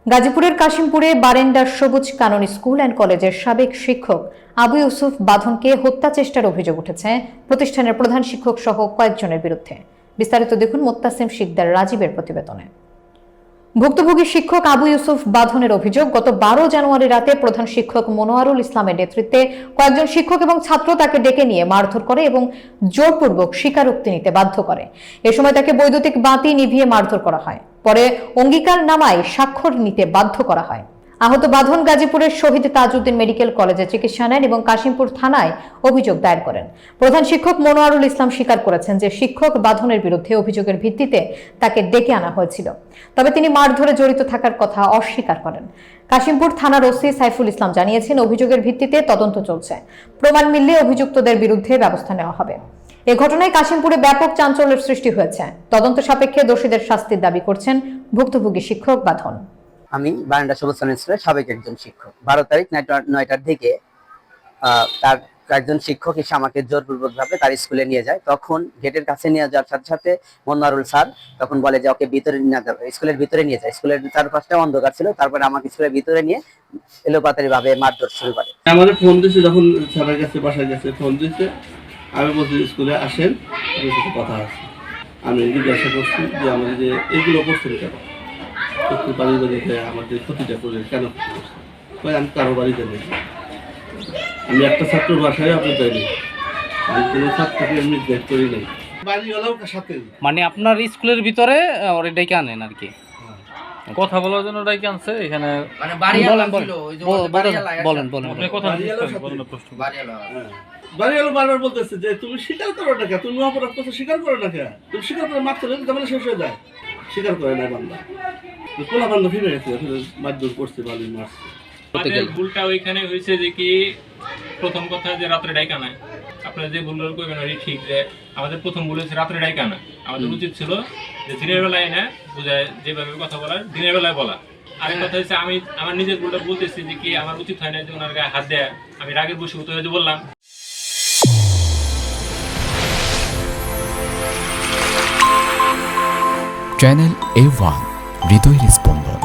গাজীপুরের কাশিমপুরে বারেন্ডার সবুজ কানন school and কলেজের সাবেক শিক্ষক আবু ইউসুফ বাঁধনকে হত্যা চেষ্টার অভিযোগ উঠেছে প্রতিষ্ঠানের প্রধান শিক্ষক সহ কয়েকজনের বিরুদ্ধে। বিস্তারিত দেখুন মোত্তাসিম শিকদার রাজীবের প্রতিবেদনে। ভুক্তভোগী শিক্ষক আবু ইউসুফ বাঁধনের অভিযোগ, গত 12 জানুয়ারি রাতে প্রধান শিক্ষক মনোয়ারুল ইসলামের নেতৃত্বে কয়েকজন শিক্ষক এবং ছাত্র তাকে ডেকে নিয়ে মারধর করে এবং জোরপূর্বক স্বীকারোক্তি নিতে বাধ্য করে। এ সময় তাকে বৈদ্যুতিক বাতি নিভিয়ে মারধর করা হয়। পরে অঙ্গীকারনামায় স্বাক্ষর নিতে বাধ্য করা হয়। আহত বাঁধন গাজীপুরের শহীদ তাজউদ্দিন মেডিকেল কলেজে চিকিৎসা নেন এবং কাশিমপুর থানায় অভিযোগ দায়ের করেন। প্রধান শিক্ষক মনোয়ারুল ইসলাম স্বীকার করেছেন যে শিক্ষক বাঁধনের বিরুদ্ধে অভিযোগের ভিত্তিতে তাকে ডেকে আনা হয়েছিল, তবে তিনি মারধরে জড়িত থাকার কথা অস্বীকার করেন। কাশিমপুর থানার ওসি সাইফুল ইসলাম জানিয়েছেন, অভিযোগের ভিত্তিতে তদন্ত চলছে, প্রমাণ মিললে অভিযুক্তদের বিরুদ্ধে ব্যবস্থা নেওয়া হবে। এ ঘটনায় কাশিমপুরে ব্যাপক চাঞ্চল্যের সৃষ্টি হয়েছে। তদন্ত সাপেক্ষে দোষীদের শাস্তির দাবি করছেন ভুক্তভোগী শিক্ষক বাঁধন। আমি বারান্ডা সবুজ কানন স্কুলের সাবেক একজন শিক্ষক। 12 তারিখ 9টার দিকে তার একজন শিক্ষক এসে আমাকে জোরপূর্বকভাবে তার স্কুলে নিয়ে যায়। তখন গেটের কাছে নিয়ে যাওয়ার সাথে সাথে মনোয়ারুল স্যার তখন বলে যে ওকে ভিতরে নিয়ে যাবে, স্কুলের ভিতরে নিয়ে যায়। স্কুলের চারপাশটা অন্ধকার ছিল। তারপরে আমাকে স্কুলের ভিতরে নিয়ে এলোপাতারি ভাবে মারধর শুরু করে। আমাদের ফোন দিচ্ছে, যখন স্যারের কাছে বাসায় গেছে ফোন দিচ্ছে, আমি বলছি স্কুলে আসেন, আপনার সাথে কথা আছে। আমি জিজ্ঞাসা করছি যে আমাদের যে এগুলো করছেন কেন, একটু বাড়ি বাড়িতে আমাদের ক্ষতিটা করে কেন করছেন? আমি কারো বাড়িতে নেই, আমি একটা ছাত্র বাসায় আপনি যাইনি, আমি কোনো ছাত্রকে এমনি বের করি নাই, বাড়িওয়ালাও সাথে। মানে আপনার স্কুলের ভিতরে ওরে ডেকে আনেন আর কি, কথা বলার জন্য ডাইকে আনছে এখানে। মানে বাড়িওয়ালা ছিল, ওই যে বলেন আপনি কথা বাড়িওয়ালা বারবার বলতেছে যে তুমি স্বীকার করো না কেন, তুমি অপরাধ করছো স্বীকার করো না কেন, তুমি স্বীকার করে মারতে হলে তাহলে শেষ হয়ে যায়। স্বীকার করে না বান্দা, কোলা বান্দা ফিরে গেছে, মারধর করছে, বালি মারছে। আমাদের ভুলটা ওইখানে হয়েছে যে কি, প্রথম কথা যে রাত্রে ডাইকা নাই, আপনারা যে ভুলগুলো করবেন ওই ঠিক, যে আমাদের প্রথম ভুল হয়েছে রাত্রে ডাইকা না। আমাদের উচিত ছিল যে দিনের বেলায় না বুঝায় যেভাবে কথা বলার, দিনের বেলায় বলা। আরেক কথা হচ্ছে আমি আমার নিজের ভুলটা বলতেছি যে কি আমার উচিত হয় না যে ওনার গায়ে হাত দেয়া, আমি রাগের বশীভূত হয়ে যে বললাম। চ্যানেল A1 হৃদয়ের স্পন্দন।